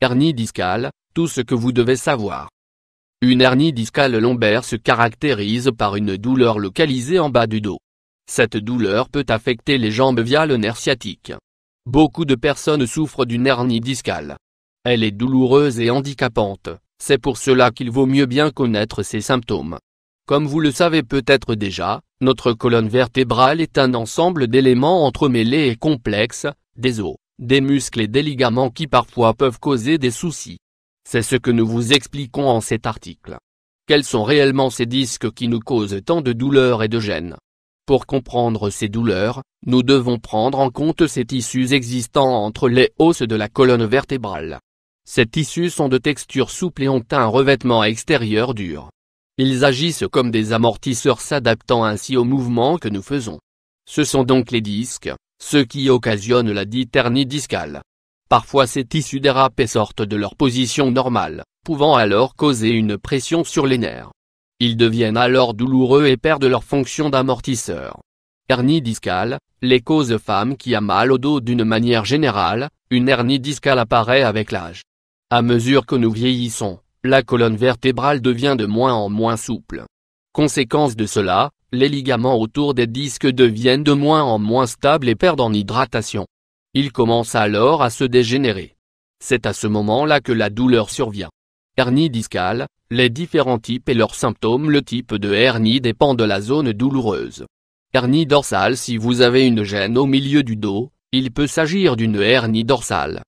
Hernie discale, tout ce que vous devez savoir. Une hernie discale lombaire se caractérise par une douleur localisée en bas du dos. Cette douleur peut affecter les jambes via le nerf sciatique. Beaucoup de personnes souffrent d'une hernie discale. Elle est douloureuse et handicapante, c'est pour cela qu'il vaut mieux bien connaître ses symptômes. Comme vous le savez peut-être déjà, notre colonne vertébrale est un ensemble d'éléments entremêlés et complexes, des os, des muscles et des ligaments qui parfois peuvent causer des soucis. C'est ce que nous vous expliquons en cet article. Quels sont réellement ces disques qui nous causent tant de douleurs et de gêne? Pour comprendre ces douleurs, nous devons prendre en compte ces tissus existants entre les os de la colonne vertébrale. Ces tissus sont de texture souple et ont un revêtement extérieur dur. Ils agissent comme des amortisseurs s'adaptant ainsi aux mouvements que nous faisons. Ce sont donc les disques, ceux qui occasionnent la dite hernie discale. Parfois ces tissus dérapent et sortent de leur position normale, pouvant alors causer une pression sur les nerfs. Ils deviennent alors douloureux et perdent leur fonction d'amortisseur. Hernie discale, les causes femmes qui a mal au dos d'une manière générale, une hernie discale apparaît avec l'âge. À mesure que nous vieillissons, la colonne vertébrale devient de moins en moins souple. Conséquence de cela, les ligaments autour des disques deviennent de moins en moins stables et perdent en hydratation. Ils commencent alors à se dégénérer. C'est à ce moment-là que la douleur survient. Hernie discale, les différents types et leurs symptômes. Le type de hernie dépend de la zone douloureuse. Hernie dorsale. Si vous avez une gêne au milieu du dos, il peut s'agir d'une hernie dorsale.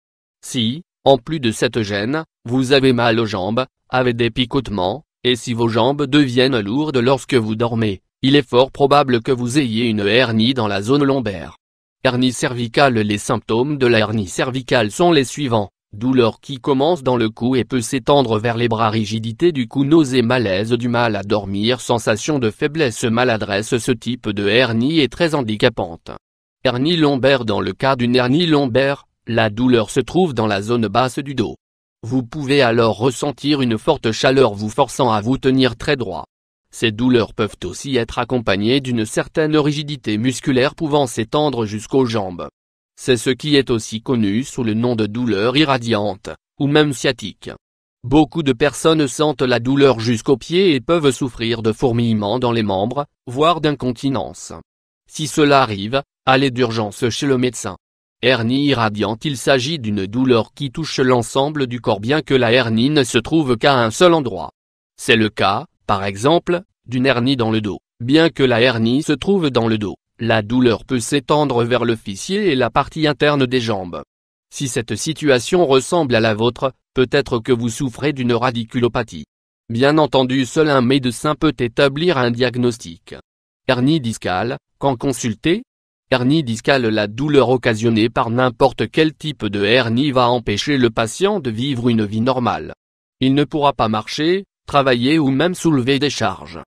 Si, en plus de cette gêne, vous avez mal aux jambes, avec des picotements, et si vos jambes deviennent lourdes lorsque vous dormez, il est fort probable que vous ayez une hernie dans la zone lombaire. Hernie cervicale. Les symptômes de la hernie cervicale sont les suivants. Douleur qui commence dans le cou et peut s'étendre vers les bras, rigidité du cou, nausée, malaise, du mal à dormir, sensation de faiblesse, maladresse. Ce type de hernie est très handicapante. Hernie lombaire. Dans le cas d'une hernie lombaire, la douleur se trouve dans la zone basse du dos. Vous pouvez alors ressentir une forte chaleur vous forçant à vous tenir très droit. Ces douleurs peuvent aussi être accompagnées d'une certaine rigidité musculaire pouvant s'étendre jusqu'aux jambes. C'est ce qui est aussi connu sous le nom de douleur irradiante, ou même sciatique. Beaucoup de personnes sentent la douleur jusqu'aux pieds et peuvent souffrir de fourmillements dans les membres, voire d'incontinence. Si cela arrive, allez d'urgence chez le médecin. Hernie irradiante. Il s'agit d'une douleur qui touche l'ensemble du corps bien que la hernie ne se trouve qu'à un seul endroit. C'est le cas, par exemple, d'une hernie dans le dos. Bien que la hernie se trouve dans le dos, la douleur peut s'étendre vers le fessier et la partie interne des jambes. Si cette situation ressemble à la vôtre, peut-être que vous souffrez d'une radiculopathie. Bien entendu, seul un médecin peut établir un diagnostic. Hernie discale, quand consulter? Hernie discale. La douleur occasionnée par n'importe quel type de hernie va empêcher le patient de vivre une vie normale. Il ne pourra pas marcher, travailler ou même soulever des charges.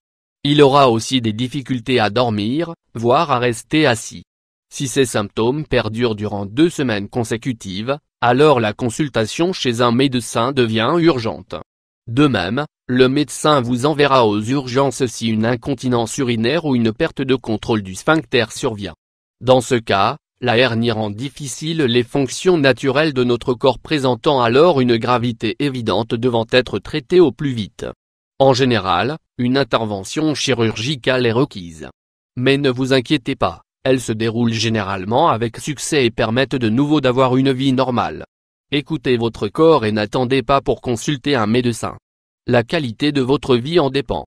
Il aura aussi des difficultés à dormir, voire à rester assis. Si ces symptômes perdurent durant 2 semaines consécutives, alors la consultation chez un médecin devient urgente. De même, le médecin vous enverra aux urgences si une incontinence urinaire ou une perte de contrôle du sphincter survient. Dans ce cas, la hernie rend difficile les fonctions naturelles de notre corps, présentant alors une gravité évidente devant être traitée au plus vite. En général, une intervention chirurgicale est requise. Mais ne vous inquiétez pas, elle se déroule généralement avec succès et permettent de nouveau d'avoir une vie normale. Écoutez votre corps et n'attendez pas pour consulter un médecin. La qualité de votre vie en dépend.